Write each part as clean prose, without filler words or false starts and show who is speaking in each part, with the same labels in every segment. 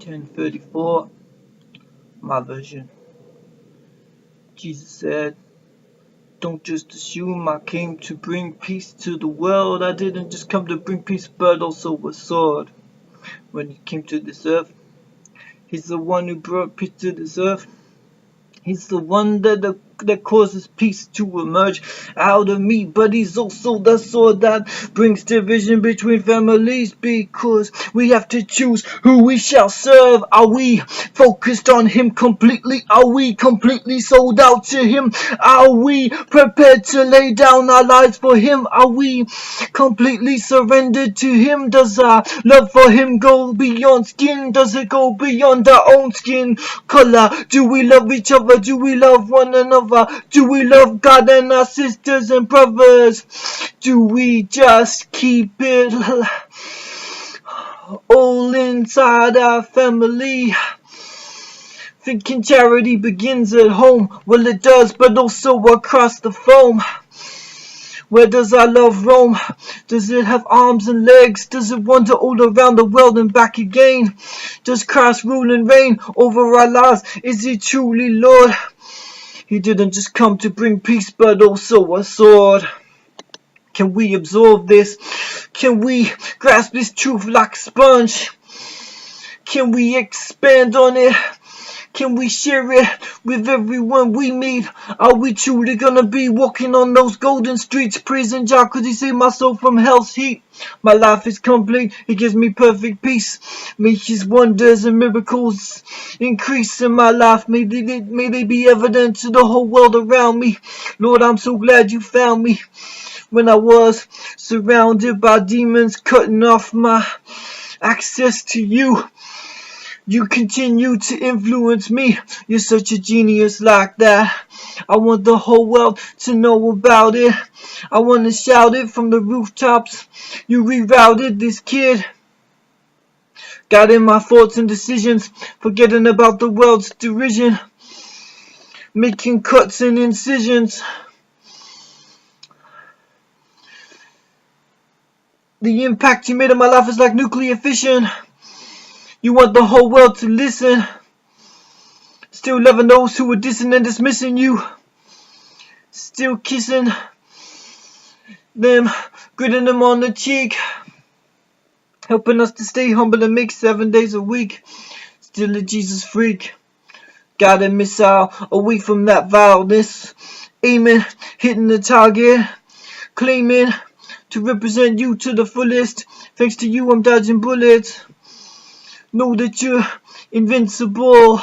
Speaker 1: 10:34, my version. Jesus said, "Don't just assume I came to bring peace to the world. I didn't just come to bring peace, but also a sword." When he came to this earth, he's the one who brought peace to this earth. He's the one that causes peace to emerge out of me, but he's also the sword that brings division between families, because we have to choose who we shall serve. Are we focused on him completely? Are we completely sold out to him? Are we prepared to lay down our lives for him? Are we completely surrendered to him? Does our love for him go beyond skin? Does it go beyond our own skin color? Do we love each other? Do we love one another? Do we love God and our sisters and brothers? Do we just keep it all inside our family? Thinking charity begins at home. Well, it does, but also across the foam. Where does our love roam? Does it have arms and legs? Does it wander all around the world and back again? Does Christ rule and reign over our lives? Is he truly Lord? He didn't just come to bring peace, but also a sword. Can we absorb this? Can we grasp this truth like a sponge? Can we expand on it? Can we share it with everyone we meet? Are we truly gonna be walking on those golden streets, praising Jah, 'cause he saved my soul from hell's heat? My life is complete, he gives me perfect peace. May his wonders and miracles increase in my life. May they be evident to the whole world around me. Lord, I'm so glad you found me when I was surrounded by demons, cutting off my access to you. You continue to influence me. You're such a genius like that. I want the whole world to know about it. I want to shout it from the rooftops. You rerouted this kid, guiding my thoughts and decisions, forgetting about the world's derision, making cuts and incisions. The impact you made on my life is like nuclear fission. You want the whole world to listen, still loving those who are dissing and dismissing you, still kissing them, gritting them on the cheek, helping us to stay humble and make 7 days a week. Still a Jesus freak, got a missile away from that vileness, aiming, hitting the target, claiming to represent you to the fullest. Thanks to you I'm dodging bullets. Know that you're invincible.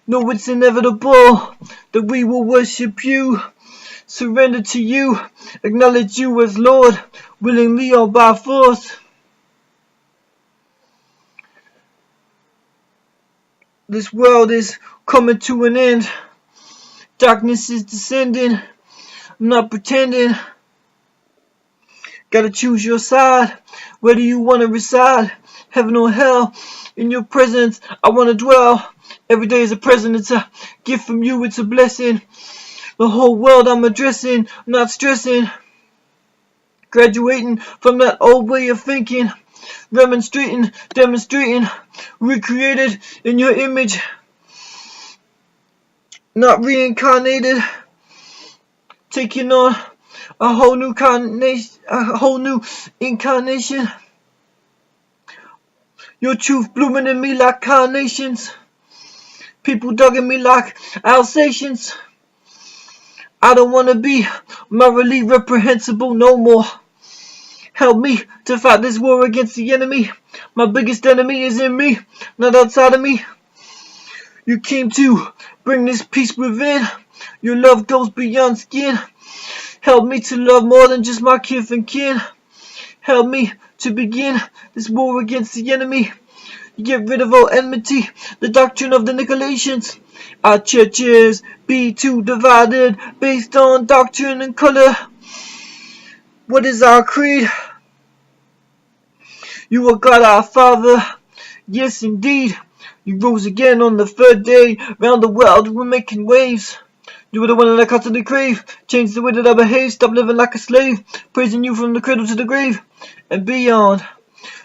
Speaker 1: Know it's inevitable that we will worship you, surrender to you, acknowledge you as Lord, willingly or by force. This world is coming to an end. Darkness is descending. I'm not pretending. Gotta choose your side. Where do you want to reside? Heaven or hell? In your presence I want to dwell. Every day is a present. It's a gift from you. It's a blessing. The whole world I'm addressing. I'm not stressing. Graduating from that old way of thinking. Remonstrating, demonstrating. Recreated in your image. Not reincarnated. Taking on a whole new incarnation. Your truth blooming in me like carnations. People dogging me like Alsatians. I don't want to be morally reprehensible no more. Help me to fight this war against the enemy. My biggest enemy is in me, not outside of me. You came to bring this peace within. Your love goes beyond skin. Help me to love more than just my kith and kin. Help me to begin this war against the enemy. Get rid of all enmity, the doctrine of the Nicolaitans. Our churches be too divided based on doctrine and color. What is our creed? You are God our Father. Yes, indeed. You rose again on the third day. Round the world we're making waves. You were the one that I constantly crave. Change the way that I behave. Stop living like a slave. Praising you from the cradle to the grave and beyond.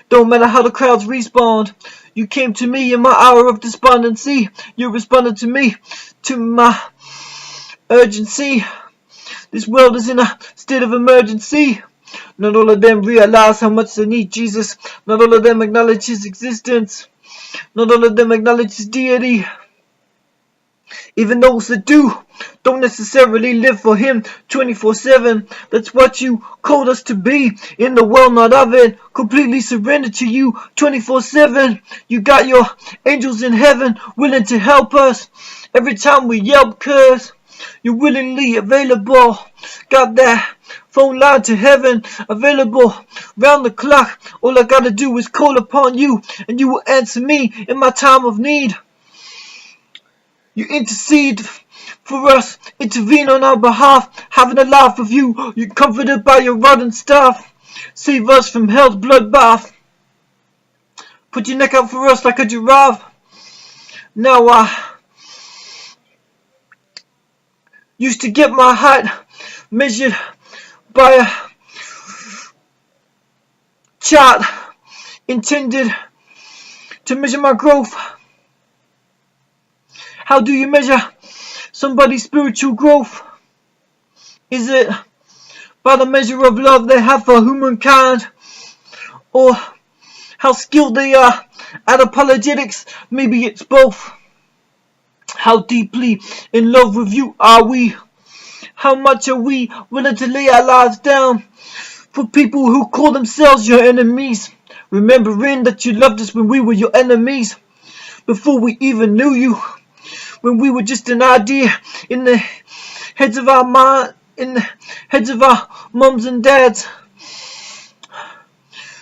Speaker 1: Don't matter how the crowds respond. You came to me in my hour of despondency. You responded to me, to my urgency. This world is in a state of emergency. Not all of them realize how much they need Jesus. Not all of them acknowledge his existence. Not all of them acknowledge his deity. Even those that do, don't necessarily live for him 24/7. That's what you called us to be. In the world, not of it. Completely surrendered to you 24/7. You got your angels in heaven willing to help us. Every time we yelp, cause you're willingly available. Got that phone line to heaven available round the clock. All I gotta do is call upon you, and you will answer me in my time of need. You intercede for us, intervene on our behalf, having a laugh with you. You're comforted by your rod and staff. Save us from hell's bloodbath. Put your neck out for us like a giraffe. Now I used to get my height measured by a chart intended to measure my growth. How do you measure somebody's spiritual growth? Is it by the measure of love they have for humankind? Or how skilled they are at apologetics? Maybe it's both. How deeply in love with you are we? How much are we willing to lay our lives down for people who call themselves your enemies? Remembering that you loved us when we were your enemies, before we even knew you. When we were just an idea in the heads of our mums and dads.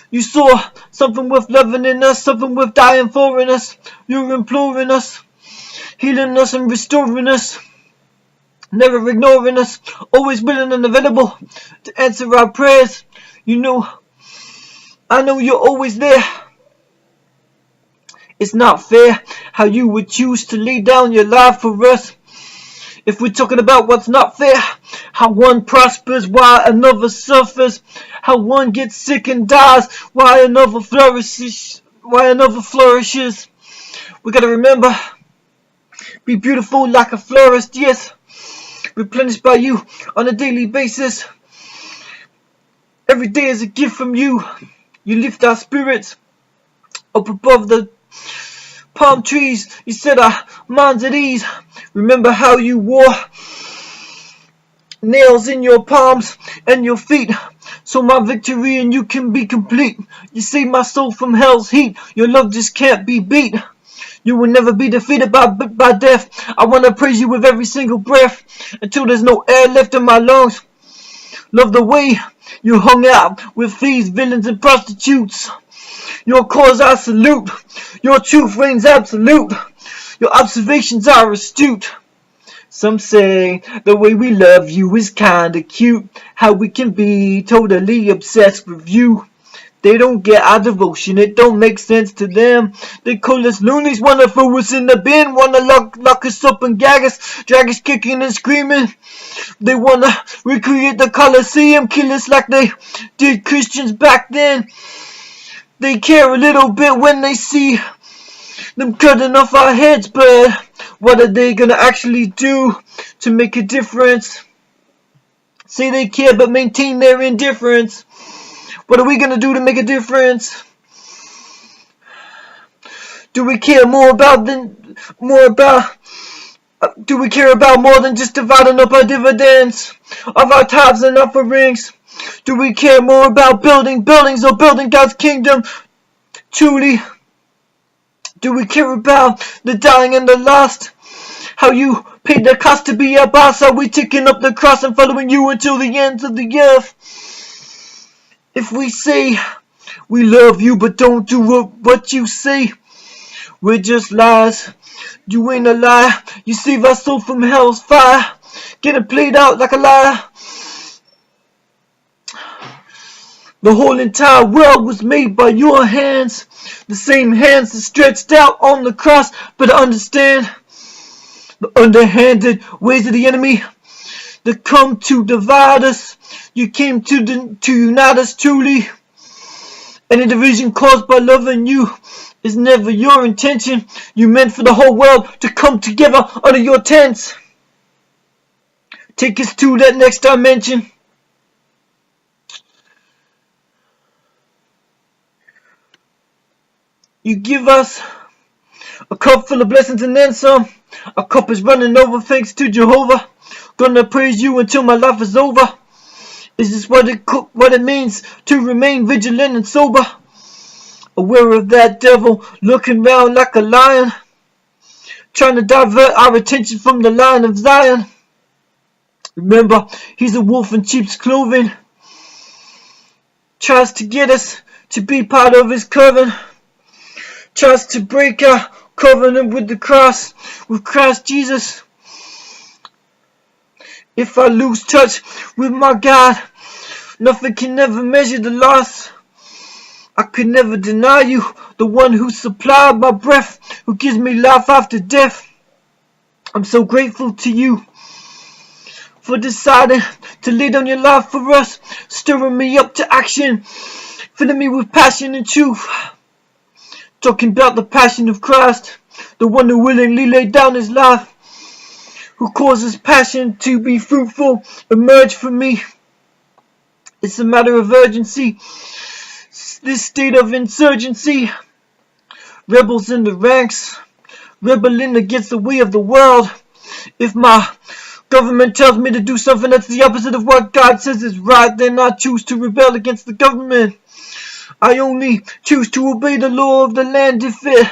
Speaker 1: You saw something worth loving in us, something worth dying for in us. You were imploring us, healing us and restoring us, never ignoring us, always willing and available to answer our prayers. You know, I know you're always there. It's not fair how you would choose to lay down your life for us. If we're talking about what's not fair, how one prospers while another suffers, how one gets sick and dies while another flourishes. We gotta remember, be beautiful like a florist, yes, replenished by you on a daily basis. Every day is a gift from you. You lift our spirits up above the palm trees. You set our minds at ease. Remember how you wore nails in your palms and your feet, so my victory and you can be complete. You saved my soul from hell's heat. Your love just can't be beat. You will never be defeated by death. I want to praise you with every single breath until there's no air left in my lungs. Love the way you hung out with thieves, villains, and prostitutes. Your cause I salute. Your truth reigns absolute. Your observations are astute. Some say the way we love you is kinda cute. How we can be totally obsessed with you. They don't get our devotion, it don't make sense to them. They call us loonies, wanna throw us in the bin, wanna lock us up and gag us, drag us kicking and screaming. They wanna recreate the Colosseum, kill us like they did Christians back then. They care a little bit when they see them cutting off our heads, but what are they gonna actually do to make a difference? Say they care but maintain their indifference. What are we gonna do to make a difference? Do we care more than just dividing up our dividends of our tithes and offerings? Do we care more about building buildings or building God's kingdom? Truly, do we care about the dying and the lost? How you paid the cost to be our boss? Are we taking up the cross and following you until the ends of the earth? If we say we love you but don't do what you say, we're just lies. You ain't a lie. You save our soul from hell's fire, getting played out like a liar. The whole entire world was made by your hands, the same hands that stretched out on the cross. But understand the underhanded ways of the enemy that come to divide us. You came to unite us truly. Any division caused by loving you It's never your intention. You meant for the whole world to come together under your tents. Take us to that next dimension. You give us a cup full of blessings and then some. Our cup is running over thanks to Jehovah. Gonna praise you until my life is over. Is this what it means to remain vigilant and sober? Aware of that devil lurking round like a lion, trying to divert our attention from the Lion of Zion. Remember, he's a wolf in sheep's clothing. Tries to get us to be part of his coven. Tries to break our covenant with the cross, with Christ Jesus. If I lose touch with my God, nothing can ever measure the loss. I could never deny you, the one who supplied my breath, who gives me life after death. I'm so grateful to you for deciding to lay down your life for us, stirring me up to action, filling me with passion and truth. Talking about the passion of Christ, the one who willingly laid down his life, who causes passion to be fruitful, emerge from me. It's a matter of urgency. This state of insurgency, rebels in the ranks, rebelling against the way of the world. If my government tells me to do something that's the opposite of what God says is right, then I choose to rebel against the government. I only choose to obey the law of the land if it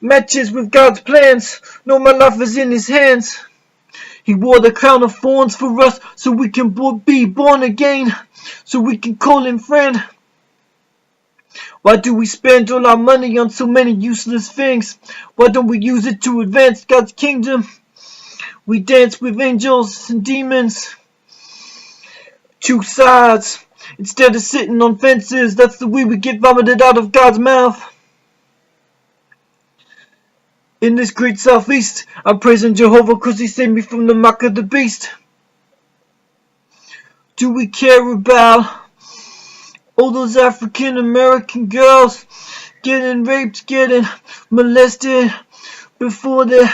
Speaker 1: matches with God's plans. Know my life is in his hands. He wore the crown of thorns for us so we can be born again, so we can call him friend. Why do we spend all our money on so many useless things? Why don't we use it to advance God's kingdom? We dance with angels and demons. Two sides. Instead of sitting on fences, that's the way we get vomited out of God's mouth. In this great southeast, I'm praising Jehovah because he saved me from the mark of the beast. Do we care about all those African American girls getting raped, getting molested before they're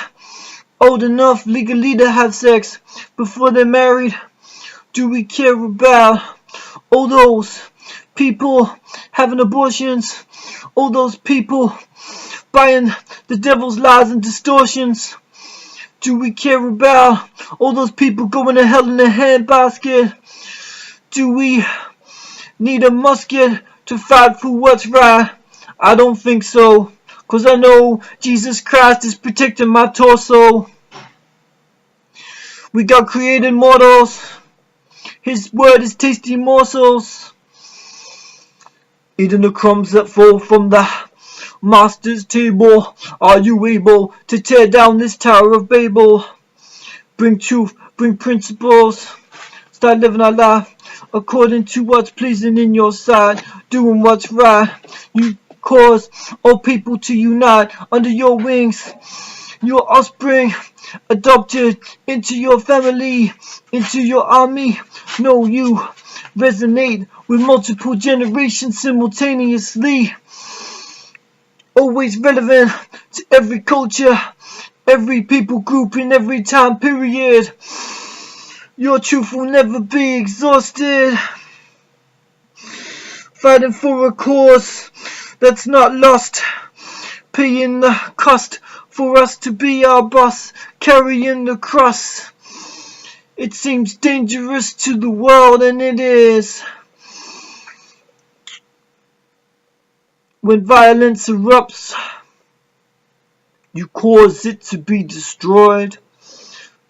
Speaker 1: old enough legally to have sex, before they're married? Do we care about all those people having abortions, all those people buying the devil's lies and distortions? Do we care about all those people going to hell in a handbasket? Do we need a musket to fight for what's right? I don't think so, 'cause I know Jesus Christ is protecting my torso. We got created mortals. His word is tasty morsels. Eating the crumbs that fall from the master's table. Are you able to tear down this Tower of Babel? Bring truth, bring principles. Start living our life according to what's pleasing in your sight. Doing what's right. You cause all people to unite under your wings. Your offspring adopted into your family, into your army. No, you resonate with multiple generations simultaneously. Always relevant to every culture, every people group in every time period. Your truth will never be exhausted. Fighting for a cause that's not lost. Paying the cost for us to be our boss. Carrying the cross. It seems dangerous to the world, and it is. When violence erupts, you cause it to be destroyed.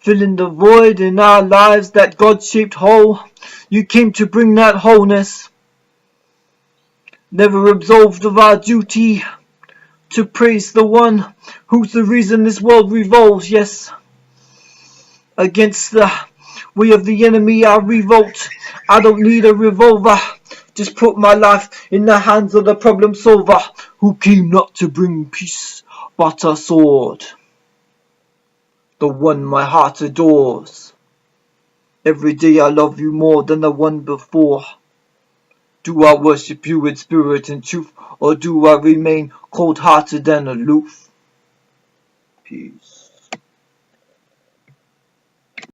Speaker 1: Filling the void in our lives, that God-shaped hole. You came to bring that wholeness. Never absolved of our duty to praise the one who's the reason this world revolves. Yes, against the way of the enemy I revolt. I don't need a revolver. Just put my life in the hands of the problem solver, who came not to bring peace but a sword. The one my heart adores. Every day I love you more than the one before. Do I worship you in spirit and truth, or do I remain cold-hearted and aloof? Peace.